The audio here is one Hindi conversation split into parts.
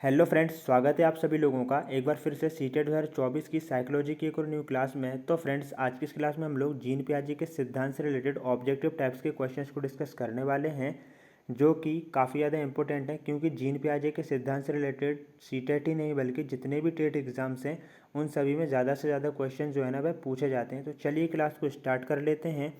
हेलो फ्रेंड्स, स्वागत है आप सभी लोगों का एक बार फिर से सीटेट 2024 की साइकोलॉजी की एक और न्यू क्लास में। तो फ्रेंड्स, आज की इस क्लास में हम लोग जीन पियाजे के सिद्धांत से रिलेटेड ऑब्जेक्टिव टाइप्स के क्वेश्चंस को डिस्कस करने वाले हैं, जो कि काफ़ी ज़्यादा इंपॉर्टेंट है क्योंकि जीन पियाजे के सिद्धांत से रिलेटेड सीटेट ही नहीं बल्कि जितने भी टेट एग्जाम्स हैं उन सभी में ज़्यादा से ज़्यादा क्वेश्चन जो है ना वह पूछे जाते हैं। तो चलिए क्लास को स्टार्ट कर लेते हैं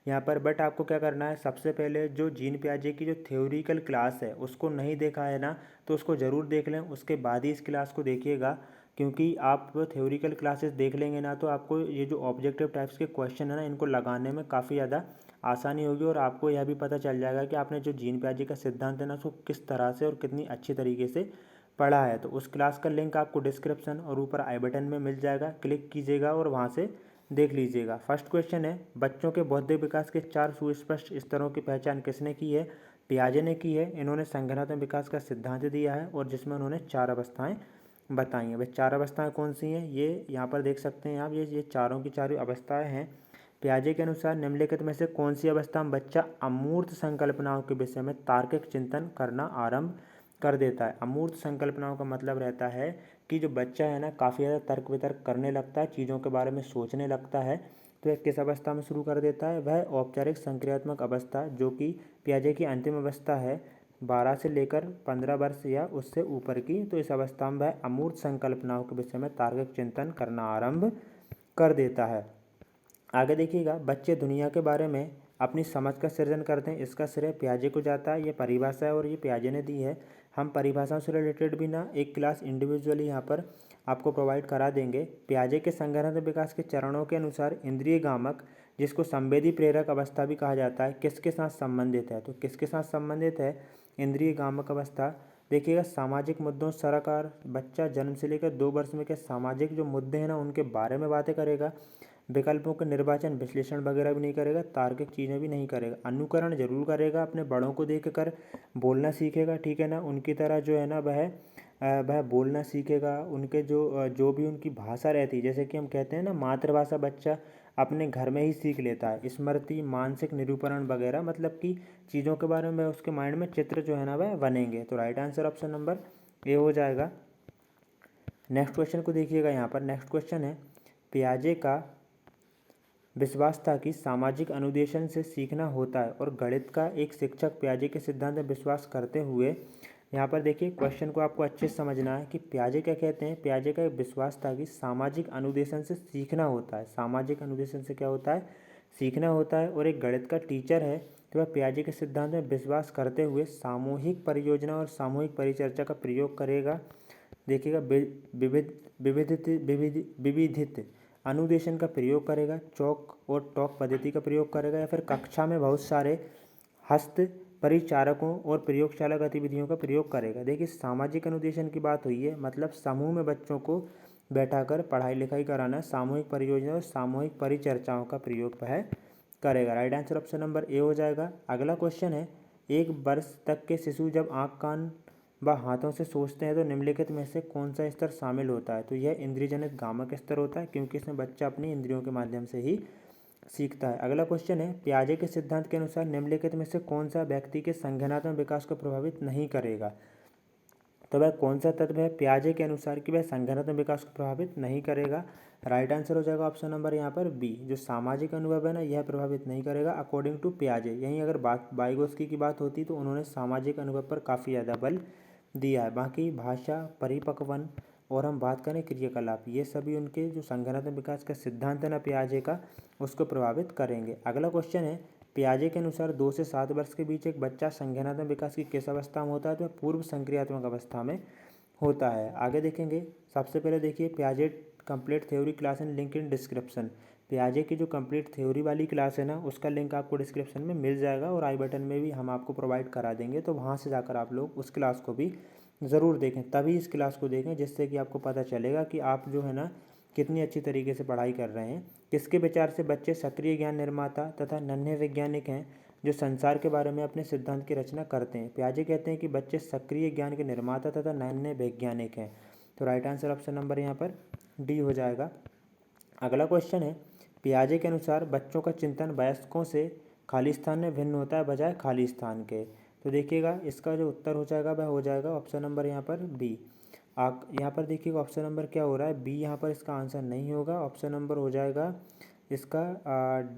यहाँ पर। बट आपको क्या करना है, सबसे पहले जो जीन पियाजे की जो थ्योरिकल क्लास है उसको नहीं देखा है ना, तो उसको ज़रूर देख लें, उसके बाद ही इस क्लास को देखिएगा। क्योंकि आप थ्योरिकल क्लासेस देख लेंगे ना तो आपको ये जो ऑब्जेक्टिव टाइप्स के क्वेश्चन है ना इनको लगाने में काफ़ी ज़्यादा आसानी होगी और आपको यह भी पता चल जाएगा कि आपने जो जीन पियाजे का सिद्धांत है ना उसको किस तरह से और कितनी अच्छी तरीके से पढ़ा है। तो उस क्लास का लिंक आपको डिस्क्रिप्शन और ऊपर आई बटन में मिल जाएगा, क्लिक कीजिएगा और वहाँ से देख लीजिएगा। फर्स्ट क्वेश्चन है, बच्चों के बौद्धिक विकास के 4 सुस्पष्ट स्तरों की पहचान किसने की है? पियाजे ने की है। इन्होंने संज्ञानात्मक विकास का सिद्धांत दिया है और जिसमें उन्होंने 4 अवस्थाएं बताई हैं। भाई 4 अवस्थाएं कौन सी हैं, ये यहाँ पर देख सकते हैं आप। ये चारों की चारों अवस्थाएं हैं। पियाजे के अनुसार निम्नलिखित में से कौन सी अवस्था में बच्चा अमूर्त संकल्पनाओं के विषय में तार्किक चिंतन करना आरंभ कर देता है? अमूर्त संकल्पनाओं का मतलब रहता है कि जो बच्चा है ना काफ़ी ज़्यादा तर्क वितर्क करने लगता है, चीज़ों के बारे में सोचने लगता है। तो यह किस अवस्था में शुरू कर देता है? वह औपचारिक संक्रियात्मक अवस्था, जो कि पियाजे की अंतिम अवस्था है, 12 से लेकर 15 वर्ष या उससे ऊपर की। तो इस अवस्था में वह अमूर्त संकल्पनाओं के विषय में तार्किक चिंतन करना आरंभ कर देता है। आगे देखिएगा, बच्चे दुनिया के बारे में अपनी समझ का सृजन करते हैं, इसका श्रेय पियाजे को जाता है। ये परिभाषा है और ये पियाजे ने दी है। हम परिभाषाओं से रिलेटेड भी ना एक क्लास इंडिविजुअली यहाँ पर आपको प्रोवाइड करा देंगे। पियाजे के संज्ञानात्मक विकास के चरणों के अनुसार इंद्रिय गामक, जिसको संवेदी प्रेरक अवस्था भी कहा जाता है, किसके साथ संबंधित है? तो किसके साथ संबंधित है इंद्रिय गामक अवस्था? देखिएगा, सामाजिक मुद्दों सरोकार। बच्चा जन्म से लेकर 2 वर्ष में के सामाजिक जो मुद्दे हैं ना उनके बारे में बातें करेगा। विकल्पों के निर्वाचन विश्लेषण वगैरह भी नहीं करेगा, तार्किक चीज़ें भी नहीं करेगा। अनुकरण जरूर करेगा, अपने बड़ों को देख कर बोलना सीखेगा, ठीक है ना। उनकी तरह जो है ना वह बोलना सीखेगा। उनके जो भी उनकी भाषा रहती है, जैसे कि हम कहते हैं ना मातृभाषा बच्चा अपने घर में ही सीख लेता है। स्मृति, मानसिक निरूपण वगैरह, मतलब कि चीज़ों के बारे में उसके माइंड में चित्र जो है ना वह बनेंगे। तो right answer option number A हो जाएगा। नेक्स्ट क्वेश्चन को देखिएगा यहाँ पर। नेक्स्ट क्वेश्चन है, पियाजे का विश्वास था कि सामाजिक अनुदेशन से सीखना होता है और गणित का एक शिक्षक पियाजे के सिद्धांत में विश्वास करते हुए, यहाँ पर देखिए क्वेश्चन को आपको अच्छे से समझना है कि पियाजे क्या कहते हैं। पियाजे का एक विश्वास था कि सामाजिक अनुदेशन से सीखना होता है। सामाजिक अनुदेशन से क्या होता है? सीखना होता है। और एक गणित का टीचर है तो वह पियाजे के सिद्धांत में विश्वास करते हुए सामूहिक परियोजना और सामूहिक परिचर्चा का प्रयोग करेगा। देखिएगा, विविधित अनुदेशन का प्रयोग करेगा, चौक और टॉक पद्धति का प्रयोग करेगा, या फिर कक्षा में बहुत सारे हस्त परिचारकों और प्रयोगशाला गतिविधियों का प्रयोग करेगा। देखिए, सामाजिक अनुदेशन की बात हुई है, मतलब समूह में बच्चों को बैठाकर पढ़ाई लिखाई कराना। सामूहिक परियोजना और सामूहिक परिचर्चाओं का प्रयोग वह करेगा। Right answer option number A हो जाएगा। अगला क्वेश्चन है, 1 वर्ष तक के शिशु जब आँख कान व हाथों से सोचते हैं तो निम्नलिखित में से कौन सा स्तर शामिल होता है? तो यह इंद्रियजनित गामक स्तर होता है, क्योंकि इसमें बच्चा अपनी इंद्रियों के माध्यम से ही सीखता है। अगला क्वेश्चन है, पियाजे के सिद्धांत के अनुसार निम्नलिखित में से कौन सा व्यक्ति के संज्ञानात्मक विकास को प्रभावित नहीं करेगा? तो वह कौन सा तत्व है पियाजे के अनुसार कि वह संज्ञानात्मक विकास को प्रभावित नहीं करेगा? राइट आंसर हो जाएगा ऑप्शन नंबर यहाँ पर बी। जो सामाजिक अनुभव है ना यह प्रभावित नहीं करेगा अकॉर्डिंग टू पियाजे। यहीं अगर बात वाइगोत्स्की की बात होती तो उन्होंने सामाजिक अनुभव पर काफ़ी ज़्यादा बल दिया है। बाकी भाषा, परिपक्वन और हम बात करें क्रियाकलाप, ये सभी उनके जो संज्ञानात्मक विकास का सिद्धांत है ना पियाजे का, उसको प्रभावित करेंगे। अगला क्वेश्चन है, पियाजे के अनुसार 2 से 7 वर्ष के बीच एक बच्चा संज्ञानात्मक विकास की किस अवस्था में होता है? तो वह पूर्व संक्रियात्मक अवस्था में होता है। आगे देखेंगे, सबसे पहले देखिए पियाजे complete theory class and link in description. पियाजे की जो कंप्लीट थ्योरी वाली क्लास है ना उसका लिंक आपको डिस्क्रिप्शन में मिल जाएगा और आई बटन में भी हम आपको प्रोवाइड करा देंगे। तो वहाँ से जाकर आप लोग उस क्लास को भी ज़रूर देखें, तभी इस क्लास को देखें, जिससे कि आपको पता चलेगा कि आप जो है ना कितनी अच्छी तरीके से पढ़ाई कर रहे हैं। किसके विचार से बच्चे सक्रिय ज्ञान निर्माता तथा नन्हे वैज्ञानिक हैं जो संसार के बारे में अपने सिद्धांत की रचना करते हैं? पियाजे कहते हैं कि बच्चे सक्रिय ज्ञान के निर्माता तथा नन्हे वैज्ञानिक हैं। तो राइट आंसर ऑप्शन नंबर यहाँ पर डी हो जाएगा। अगला क्वेश्चन है, पियाजे के अनुसार बच्चों का चिंतन वयस्कों से खाली स्थान में भिन्न होता है बजाय खाली स्थान के। तो देखिएगा इसका जो उत्तर हो जाएगा वह हो जाएगा ऑप्शन नंबर यहाँ पर बी। यहाँ पर देखिएगा ऑप्शन नंबर क्या हो रहा है, बी यहाँ पर इसका आंसर नहीं होगा, ऑप्शन नंबर हो जाएगा इसका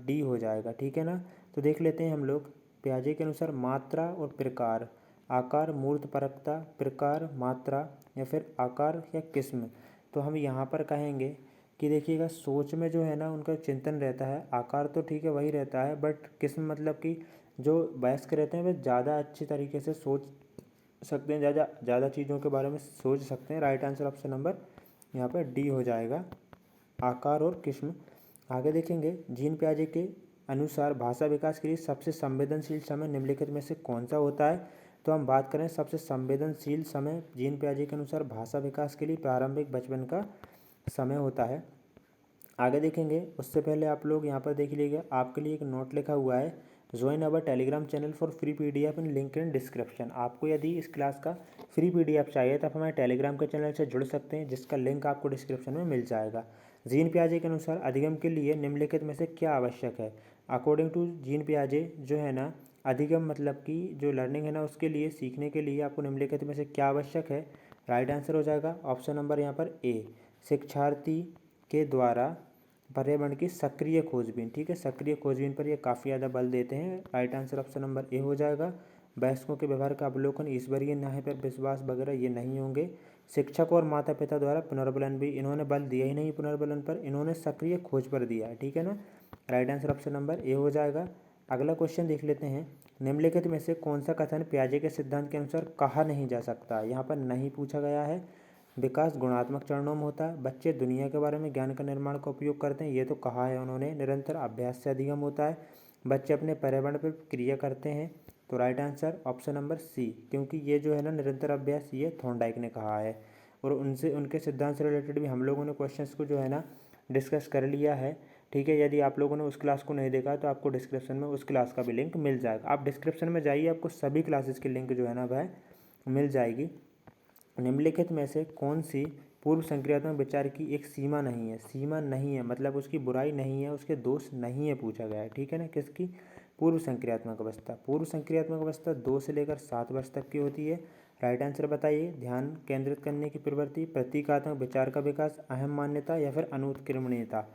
डी हो जाएगा, ठीक है ना। तो देख लेते हैं हम लोग पियाजे के अनुसार मात्रा और प्रकार, आकार, मूर्त, परकता, प्रकार, मात्रा या फिर आकार या किस्म। तो हम यहाँ पर कहेंगे कि देखिएगा सोच में जो है ना उनका चिंतन रहता है, आकार तो ठीक है वही रहता है, बट किस्म मतलब कि जो वयस्क रहते हैं वे ज़्यादा अच्छी तरीके से सोच सकते हैं, ज़्यादा चीज़ों के बारे में सोच सकते हैं। राइट आंसर ऑप्शन नंबर यहाँ पर डी हो जाएगा, आकार और किस्म। आगे देखेंगे जीन पियाजे के अनुसार भाषा विकास के लिए सबसे संवेदनशील समय निम्नलिखित में से कौन सा होता है। तो हम बात करें सबसे संवेदनशील समय जीन पियाजे के अनुसार भाषा विकास के लिए प्रारंभिक बचपन का समय होता है। आगे देखेंगे उससे पहले आप लोग यहाँ पर देख लीजिएगा, आपके लिए एक नोट लिखा हुआ है, join our Telegram channel for free PDF in link in description. आपको यदि इस क्लास का फ्री PDF चाहिए तो आप हमारे टेलीग्राम के चैनल से जुड़ सकते हैं, जिसका लिंक आपको डिस्क्रिप्शन में मिल जाएगा। जीन पियाजे के अनुसार अधिगम के लिए निम्नलिखित में से क्या आवश्यक है। अकॉर्डिंग टू जीन पियाजे जो है ना, अधिगम मतलब कि जो लर्निंग है ना उसके लिए, सीखने के लिए आपको निम्नलिखित में से क्या आवश्यक है। राइट आंसर हो जाएगा ऑप्शन नंबर यहाँ पर ए, शिक्षार्थी के द्वारा पर्यावरण की सक्रिय खोजबीन, ठीक है, सक्रिय खोजबीन पर ये काफ़ी ज़्यादा बल देते हैं। Right answer option number A हो जाएगा। वयस्कों के व्यवहार का अवलोकन, ईश्वरीय न्याय पर विश्वास वगैरह ये नहीं होंगे। शिक्षक और माता पिता द्वारा पुनर्बलन भी इन्होंने बल दिया ही नहीं पुनर्बलन पर, इन्होंने सक्रिय खोज पर दिया है, ठीक है ना। Right answer option number A हो जाएगा। अगला क्वेश्चन देख लेते हैं, निम्नलिखित में से कौन सा कथन पियाजे के सिद्धांत के अनुसार कहा नहीं जा सकता। यहाँ पर नहीं पूछा गया है। विकास गुणात्मक चरणों में होता है, बच्चे दुनिया के बारे में ज्ञान का निर्माण का उपयोग करते हैं, ये तो कहा है उन्होंने। निरंतर अभ्यास से अधिगम होता है, बच्चे अपने पर्यावरण पर क्रिया करते हैं। तो right answer option number C, क्योंकि ये जो है ना निरंतर अभ्यास ये थॉर्नडाइक ने कहा है, और उनसे उनके सिद्धांत से रिलेटेड भी हम लोगों ने क्वेश्चंस को जो है ना डिस्कस कर लिया है, ठीक है। यदि आप लोगों ने उस क्लास को नहीं देखा तो आपको डिस्क्रिप्शन में उस क्लास का भी लिंक मिल जाएगा। आप डिस्क्रिप्शन में जाइए, आपको सभी क्लासेस की लिंक जो है ना वह मिल जाएगी। निम्नलिखित में से कौन सी पूर्व संक्रियात्मक विचार की एक सीमा नहीं है। सीमा नहीं है मतलब उसकी बुराई नहीं है, उसके दोष नहीं है, पूछा गया है, ठीक है ना। किसकी? पूर्व संक्रियात्मक अवस्था। पूर्व संक्रियात्मक अवस्था 2 से लेकर 7 वर्ष तक की होती है। राइट आंसर बताइए। ध्यान केंद्रित करने की प्रवृत्ति, प्रतीकात्मक विचार का विकास, अहम मान्यता या फिर अनुत्क्रमणीयता।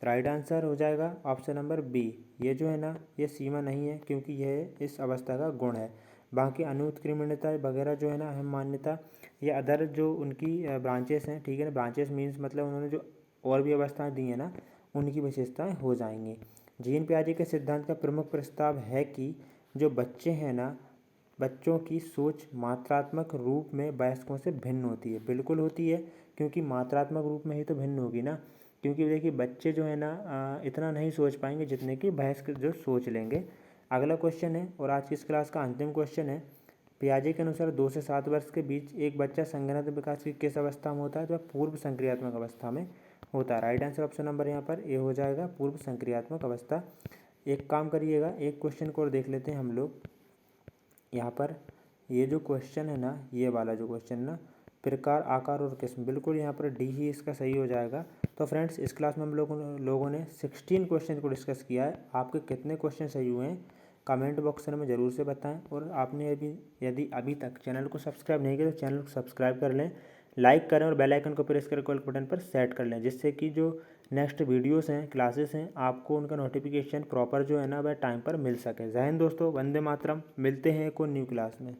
राइट आंसर हो जाएगा ऑप्शन नंबर बी। ये जो है ना ये सीमा नहीं है, क्योंकि यह इस अवस्था का गुण है। बाकी अनुत्क्रमणीयता वगैरह जो है ना, अहम मान्यता, ये अदर जो उनकी ब्रांचेस हैं, ठीक है ना। ब्रांचेस मीन्स मतलब उन्होंने जो और भी अवस्थाएं दी हैं ना, उनकी विशेषताएं हो जाएंगी। जीन पियाजे के सिद्धांत का प्रमुख प्रस्ताव है कि जो बच्चे हैं ना, बच्चों की सोच मात्रात्मक रूप में वयस्कों से भिन्न होती है। बिल्कुल होती है, क्योंकि मात्रात्मक रूप में ही तो भिन्न होगी ना। क्योंकि देखिए बच्चे जो है ना इतना नहीं सोच पाएंगे जितने कि वयस्क जो सोच लेंगे। अगला क्वेश्चन है और आज की इस क्लास का अंतिम क्वेश्चन है, पियाजे के अनुसार 2 से 7 वर्ष के बीच एक बच्चा संज्ञानात्मक विकास की किस अवस्था में होता है। तो वह पूर्व संक्रियात्मक अवस्था में होता है। राइट आंसर ऑप्शन नंबर यहाँ पर ए हो जाएगा, पूर्व संक्रियात्मक अवस्था। एक काम करिएगा, एक क्वेश्चन को और देख लेते हैं हम लोग। यहाँ पर ये जो क्वेश्चन है ना, ये वाला जो क्वेश्चन ना, प्रकार, आकार और किस्म, बिल्कुल यहाँ पर डी ही इसका सही हो जाएगा। तो फ्रेंड्स इस क्लास में हम लोगों ने 16 क्वेश्चन को डिस्कस किया है। आपके कितने क्वेश्चन सही हुए हैं कमेंट बॉक्स में ज़रूर से बताएं। और आपने यदि अभी तक चैनल को सब्सक्राइब नहीं किया तो चैनल को सब्सक्राइब कर लें, लाइक करें और बेल आइकन को प्रेस कर कॉल बटन पर सेट कर लें, जिससे कि जो नेक्स्ट वीडियोस हैं, क्लासेस हैं, आपको उनका नोटिफिकेशन प्रॉपर जो है ना वह टाइम पर मिल सके। जय हिंद दोस्तों, वंदे मातरम। मिलते हैं एक और न्यू क्लास में।